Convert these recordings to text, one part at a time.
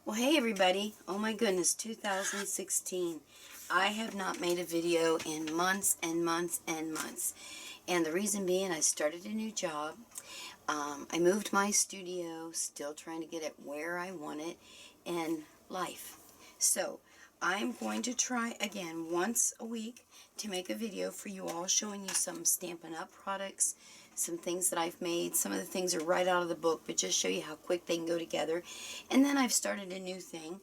Well, hey everybody. Oh my goodness, 2016. I have not made a video in months and months and months. And the reason being, I started a new job. I moved my studio, still trying to get it where I want it, and life. So, I'm going to try again once a week to make a video for you all showing you some Stampin' Up! Products, some things that I've made. Some of the things are right out of the book, but just show you how quick they can go together. And then I've started a new thing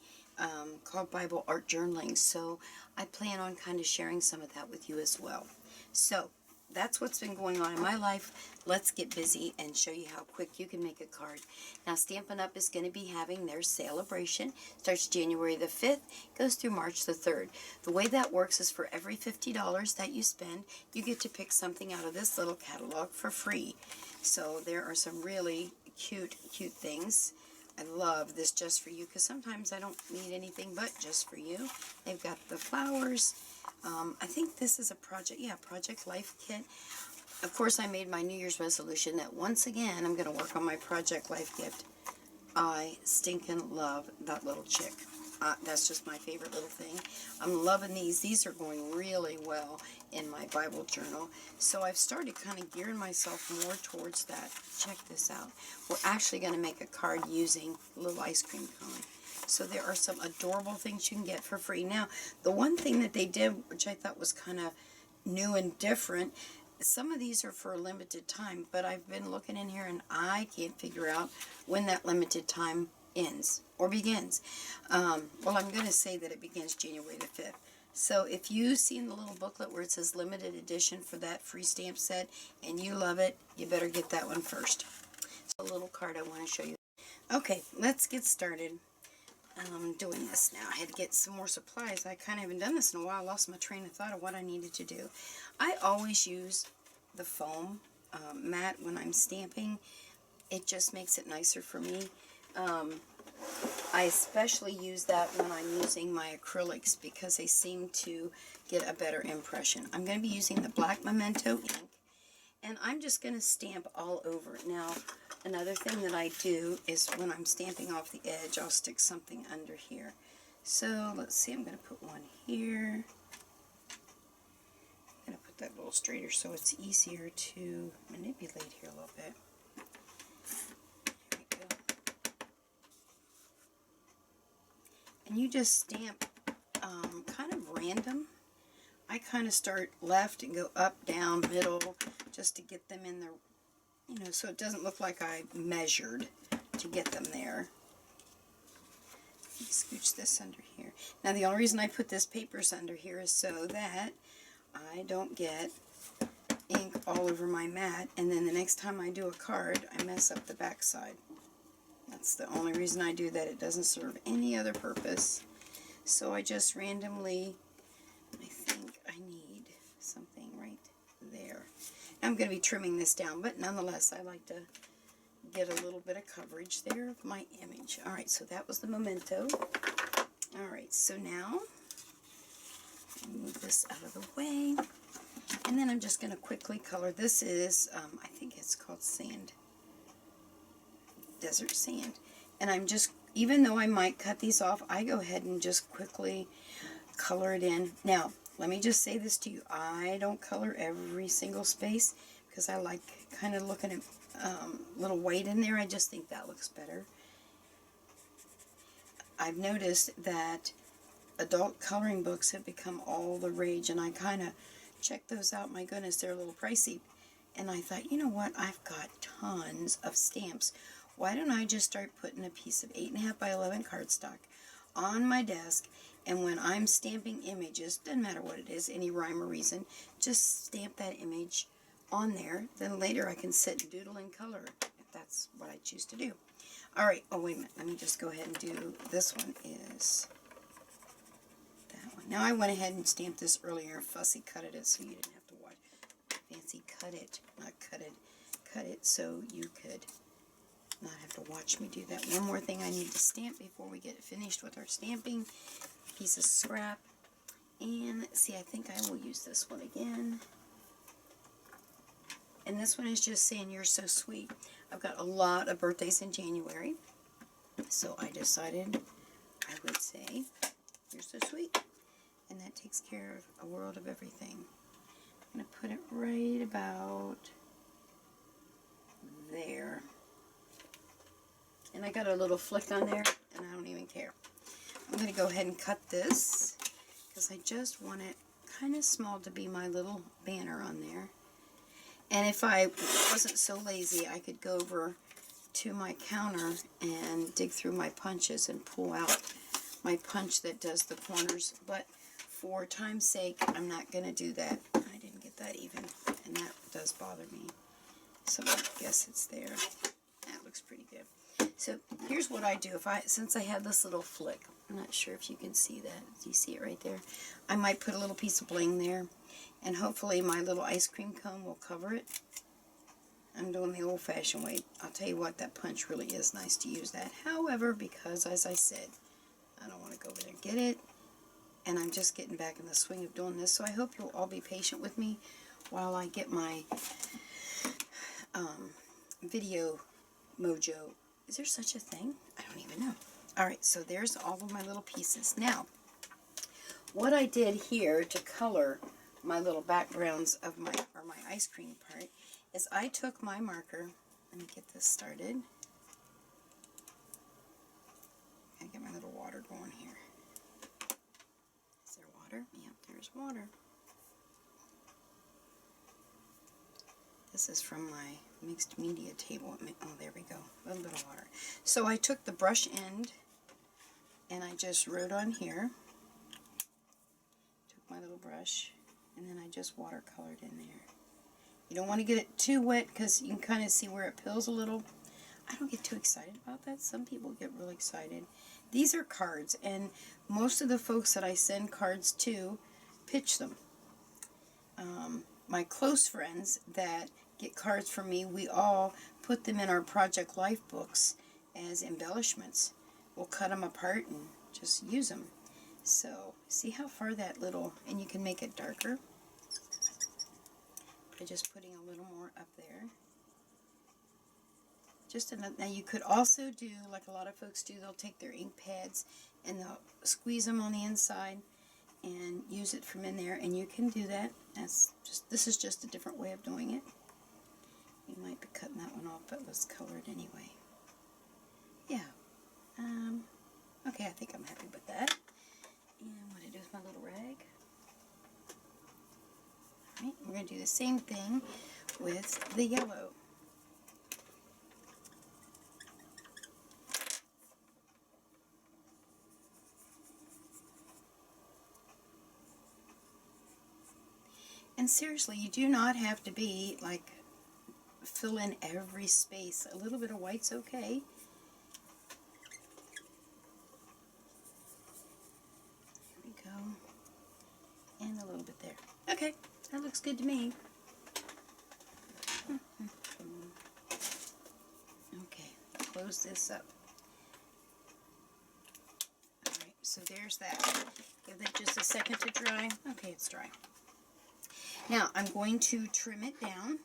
called Bible Art Journaling, so I plan on kind of sharing some of that with you as well. So, that's what's been going on in my life. Let's get busy and show you how quick you can make a card. Now, Stampin' Up! Is going to be having their celebration. Starts January the 5th, goes through March the 3rd. The way that works is for every $50 that you spend, you get to pick something out of this little catalog for free. So there are some really cute things. I love this Just For You because sometimes I don't need anything but Just For You. They've got the flowers. I think this is a project, Project Life Kit. Of course, I made my New Year's resolution that once again, I'm going to work on my Project Life gift. I stinking love that little chick. That's just my favorite little thing. I'm loving these. These are going really well in my Bible journal. So I've started kind of gearing myself more towards that. Check this out. We're actually going to make a card using a little ice cream cone. So there are some adorable things you can get for free. Now, the one thing that they did, which I thought was kind of new and different, some of these are for a limited time, but I've been looking in here and I can't figure out when that limited time ends or begins. Well, I'm going to say that it begins January the 5th. So if you see in the little booklet where it says limited edition for that free stamp set and you love it, you better get that one first. So a little card I want to show you. Okay, let's get started. Doing this now. I had to get some more supplies. I kind of haven't done this in a while. I lost my train of thought of what I needed to do. I always use the foam mat when I'm stamping. It just makes it nicer for me. I especially use that when I'm using my acrylics because they seem to get a better impression. I'm going to be using the black Memento ink, and I'm just going to stamp all over it. Now, another thing that I do is when I'm stamping off the edge, I'll stick something under here. So, let's see, I'm going to put one here. I'm going to put that a little straighter so it's easier to manipulate here a little bit. There we go. And you just stamp kind of random. I kind of start left and go up, down, middle, just to get them in the, so it doesn't look like I measured to get them there. Scooch this under here. Now the only reason I put this papers under here is so that I don't get ink all over my mat, and then the next time I do a card, I mess up the back side. That's the only reason I do that. It doesn't serve any other purpose. So I just randomly, I think I need something right there. I'm going to be trimming this down, but nonetheless, I like to get a little bit of coverage there of my image. Alright, so that was the Memento. Alright, so now, move this out of the way. And then I'm just going to quickly color. This is, I think it's called sand. Desert sand. And I'm just, even though I might cut these off, I go ahead and just quickly color it in. Now, let me just say this to you. I don't color every single space because I like kind of looking at little white in there. I just think that looks better. I've noticed that adult coloring books have become all the rage, and I kind of checked those out. My goodness, they're a little pricey. And I thought, you know what? I've got tons of stamps. Why don't I just start putting a piece of 8.5 by 11 cardstock on my desk, and when I'm stamping images, doesn't matter what it is, any rhyme or reason, just stamp that image on there. Then later I can sit and doodle in color if that's what I choose to do. Alright, oh wait a minute, let me just go ahead and do, this one is that one. Now I went ahead and stamped this earlier, fussy cutted it so you didn't have to watch. Fancy cut it, not cut it, cut it so you could not have to watch me do that. One more thing I need to stamp before we get finished with our stamping. Piece of scrap. And see, I think I will use this one again. And this one is just saying, "You're so sweet." I've got a lot of birthdays in January. So I decided I would say. You're so sweet. And that takes care of a world of everything. I'm going to put it right about there. And I got a little flick on there, and I don't even care. I'm going to go ahead and cut this, because I just want it kind of small to be my little banner on there. And if I wasn't so lazy, I could go over to my counter and dig through my punches and pull out my punch that does the corners. But for time's sake, I'm not going to do that. I didn't get that even, and that does bother me. So I guess it's there. That looks pretty good. So here's what I do. Since I have this little flick, I'm not sure if you can see that. Do you see it right there? I might put a little piece of bling there, and hopefully my little ice cream cone will cover it. I'm doing the old-fashioned way. I'll tell you what, that punch really is nice to use that. However, because as I said, I don't want to go over there and get it, and I'm just getting back in the swing of doing this, so I hope you'll all be patient with me while I get my video mojo. Is there such a thing? I don't even know. Alright, so there's all of my little pieces. Now, what I did here to color my little backgrounds of my ice cream part is I took my marker. Let me get this started. I get my little water going here. Is there water? Yep, there's water. This is from my mixed media table. Oh, there we go. A little bit of water. So I took the brush end and I just wrote on here. Took my little brush and then I just watercolored in there. You don't want to get it too wet because you can kind of see where it pills a little. I don't get too excited about that. Some people get really excited. These are cards, and most of the folks that I send cards to pitch them. My close friends that get cards from me, we all put them in our Project Life books as embellishments. We'll cut them apart and just use them. So, see how far that little, and you can make it darker by just putting a little more up there. Just enough. Now you could also do, like a lot of folks do, they'll take their ink pads and they'll squeeze them on the inside and use it from in there, and you can do that. This is just a different way of doing it. You might be cutting that one off, but let's color it anyway. Yeah. Okay, I think I'm happy with that. And what I do with my little rag. Alright, we're going to do the same thing with the yellow. And seriously, you do not have to be like fill in every space. A little bit of white's okay. There we go. And a little bit there. Okay, that looks good to me. Okay, close this up. Alright, so there's that. Give that just a second to dry. Okay, it's dry. Now, I'm going to trim it down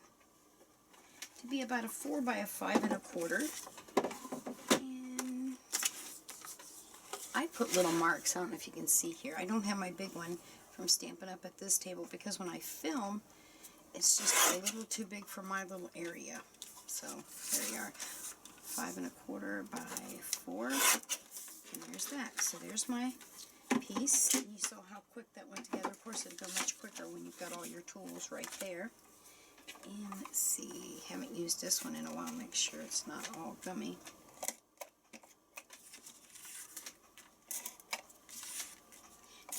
to be about a 4 by a 5 1/4. And I put little marks. I don't know if you can see here. I don't have my big one from Stampin' Up! At this table because when I film, it's just a little too big for my little area. So, there you are. 5 1/4 by 4. And there's that. So there's my piece. And you saw how quick that went together. Of course, it'll go much quicker when you've got all your tools right there. And let's see, haven't used this one in a while. Make sure it's not all gummy.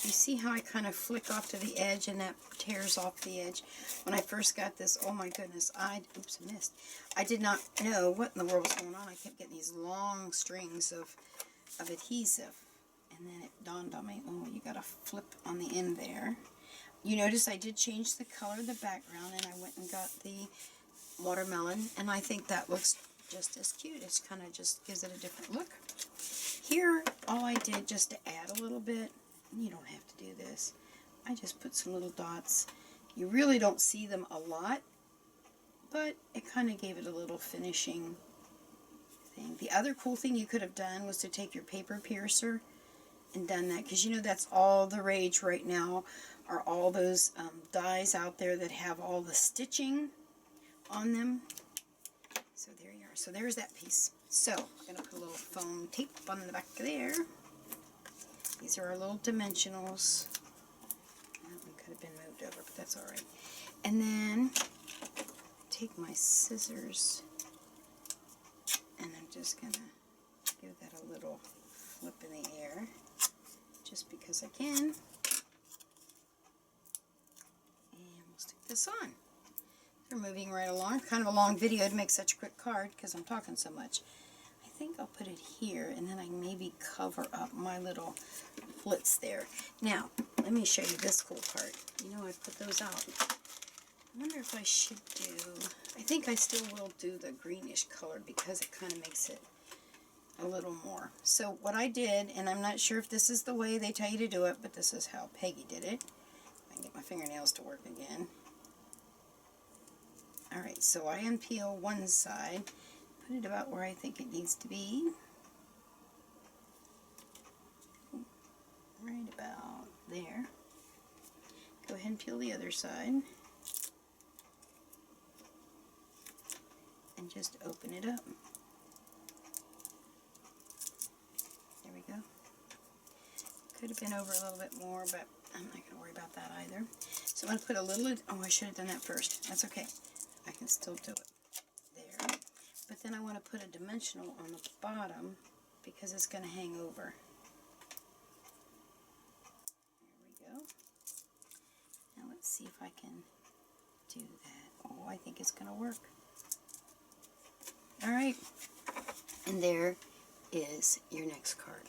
You see how I kind of flick off to the edge and that tears off the edge? When I first got this, oh my goodness, oops, I missed. I did not know what in the world was going on. I kept getting these long strings of adhesive. And then it dawned on me, oh, you got to flip on the end there. You notice I did change the color of the background, and I went and got the watermelon, and I think that looks just as cute. It kind of just gives it a different look. Here, all I did just to add a little bit, and you don't have to do this, I just put some little dots. You really don't see them a lot, but it kind of gave it a little finishing thing. The other cool thing you could have done was to take your paper piercer and done that, because you know that's all the rage right now, are all those dies out there that have all the stitching on them. So there you are. So there's that piece. So I'm going to put a little foam tape on the back of there. These are our little dimensionals. That one could have been moved over, but that's alright. And then take my scissors, and I'm just going to give that a little flip in the air, just because I can. And we'll stick this on. We're moving right along. Kind of a long video to make such a quick card because I'm talking so much. I think I'll put it here, and then I maybe cover up my little flits there. Now, let me show you this cool part. You know, I put those out. I wonder if I should do, I think I still will do the greenish color because it kind of makes it a little more. So what I did, and I'm not sure if this is the way they tell you to do it, but this is how Peggy did it. I can get my fingernails to work again. Alright, so I unpeel one side, put it about where I think it needs to be. Right about there. Go ahead and peel the other side. And just open it up. There we go. Could have been over a little bit more, but I'm not going to worry about that either. So I'm going to put a little, oh, I should have done that first. That's okay. I can still do it there. But then I want to put a dimensional on the bottom because it's going to hang over. There we go. Now let's see if I can do that. Oh, I think it's going to work. Alright. And there is your next card.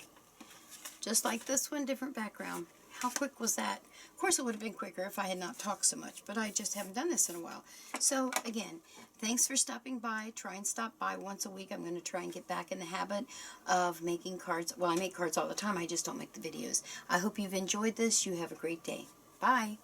Just like this one, different background. How quick was that? Of course it would have been quicker if I had not talked so much, but I just haven't done this in a while. So again, thanks for stopping by. Try and stop by once a week. I'm going to try and get back in the habit of making cards. Well, I make cards all the time. I just don't make the videos. I hope you've enjoyed this. You have a great day. Bye.